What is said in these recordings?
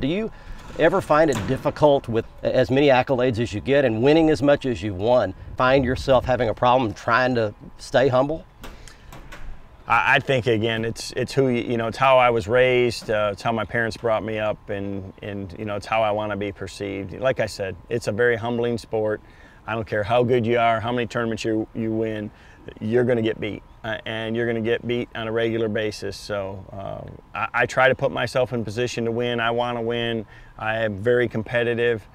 Do you ever find it difficult with as many accolades as you get and winning as much as you've won, find yourself having a problem trying to stay humble? I think, again, it's who you know, it's how I was raised, it's how my parents brought me up, and you know, it's how I want to be perceived. Like I said, it's a very humbling sport. I don't care how good you are, how many tournaments you win, you're going to get beat, and you're going to get beat on a regular basis. So I try to put myself in position to win. I want to win. I am very competitive.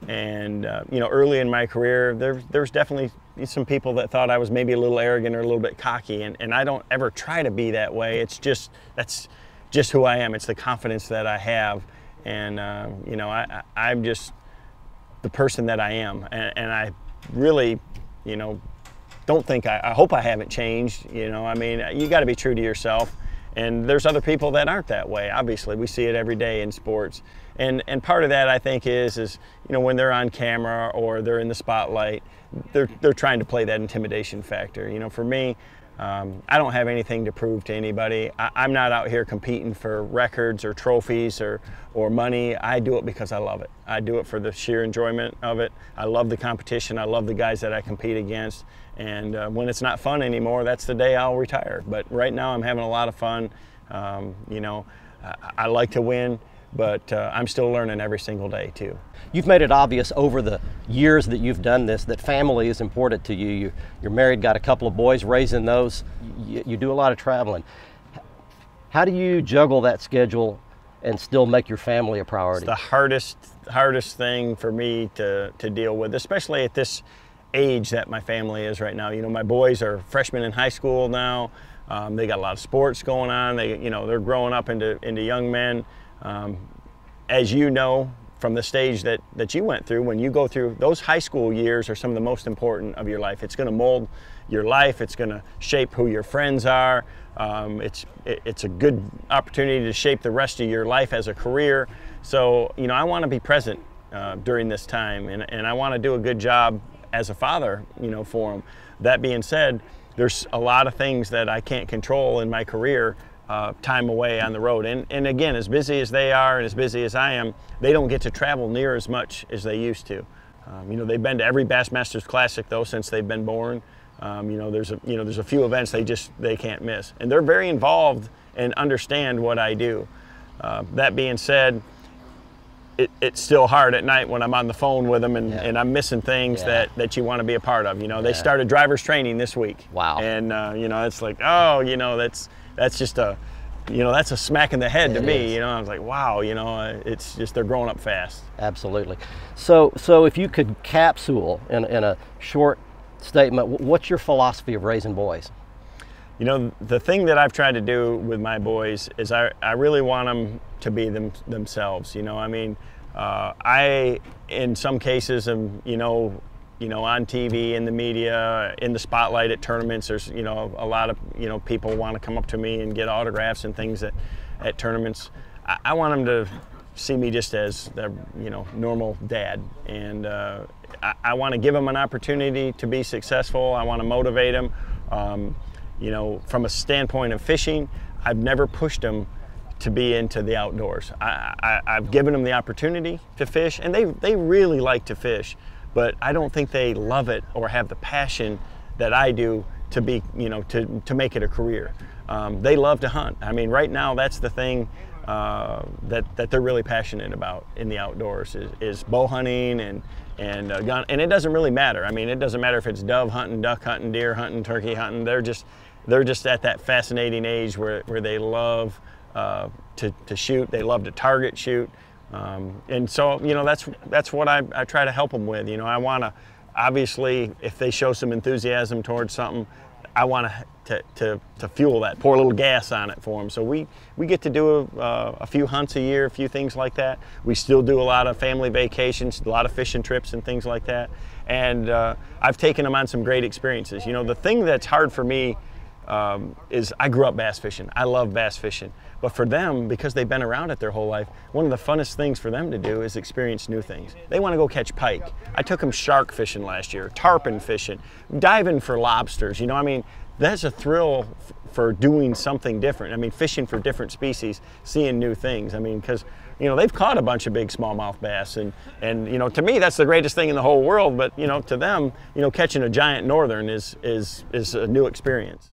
And you know, early in my career, there's definitely some people that thought I was maybe a little arrogant or a little bit cocky, and I don't ever try to be that way. It's just, that's just who I am. It's the confidence that I have, and you know, I'm just the person that I am, and I really, you know, don't think, I hope I haven't changed. You know, I mean, you got to be true to yourself, and there's other people that aren't that way. Obviously, we see it every day in sports. And part of that, I think, is you know, when they're on camera or they're in the spotlight, they're trying to play that intimidation factor. You know, for me, I don't have anything to prove to anybody. I'm not out here competing for records or trophies or money. I do it because I love it. I do it for the sheer enjoyment of it. I love the competition. I love the guys that I compete against. And when it's not fun anymore, that's the day I'll retire. But right now, I'm having a lot of fun. You know, I like to win, but I'm still learning every single day too. You've made it obvious over the years that you've done this that family is important to you. You're married, got a couple of boys, raising those. You do a lot of traveling. How do you juggle that schedule and still make your family a priority? It's the hardest thing for me to deal with, especially at this age that my family is right now. You know, my boys are freshmen in high school now. They got a lot of sports going on. You know, they're growing up into young men. As you know, from the stage that you went through, when you go through those high school years are some of the most important of your life. It's going to mold your life. It's going to shape who your friends are. It's a good opportunity to shape the rest of your life as a career. So, you know, I want to be present during this time, and I want to do a good job as a father, you know, for them. That being said, there's a lot of things that I can't control in my career. Time away on the road, and again, as busy as they are and as busy as I am, they don't get to travel near as much as they used to. You know, they've been to every Bassmasters Classic though since they've been born. You know, there's a few events they can't miss, and they're very involved and understand what I do. That being said, it's still hard at night when I'm on the phone with them and I'm missing things that you want to be a part of. You know, they started driver's training this week. Wow. And you know, it's like, oh, you know, that's just a, you know, that's a smack in the head to me. You know, I was like, wow, you know, it's just, they're growing up fast. Absolutely. So if you could capsule in a short statement, what's your philosophy of raising boys? You know, the thing that I've tried to do with my boys is I really want them to be themselves. You know, I mean, I, in some cases, am, you know, on TV, in the media, in the spotlight at tournaments. There's, you know, a lot of, you know, people want to come up to me and get autographs and things at tournaments. I want them to see me just as their, you know, normal dad. And I want to give them an opportunity to be successful. I want to motivate them. You know, from a standpoint of fishing, I've never pushed them to be into the outdoors. I've given them the opportunity to fish, and they really like to fish. But I don't think they love it or have the passion that I do to be, you know, to make it a career. They love to hunt. I mean, right now that's the thing that they're really passionate about in the outdoors is bow hunting and gun. And it doesn't really matter. I mean, it doesn't matter if it's dove hunting, duck hunting, deer hunting, turkey hunting. They're just at that fascinating age where they love to shoot. They love to target shoot. And so, you know, that's what I try to help them with. You know, I want to, obviously, if they show some enthusiasm towards something, I want to fuel that, pour a little gas on it for them. So we get to do a few hunts a year, a few things like that. We still do a lot of family vacations, a lot of fishing trips and things like that. And I've taken them on some great experiences. You know, the thing that's hard for me is I grew up bass fishing. I love bass fishing. But for them, because they've been around it their whole life, one of the funnest things for them to do is experience new things. They want to go catch pike. I took them shark fishing last year, tarpon fishing, diving for lobsters. You know, I mean, that's a thrill for doing something different. I mean, fishing for different species, seeing new things. I mean, because you know, they've caught a bunch of big smallmouth bass, and you know, to me that's the greatest thing in the whole world. But you know, to them, you know, catching a giant northern is a new experience.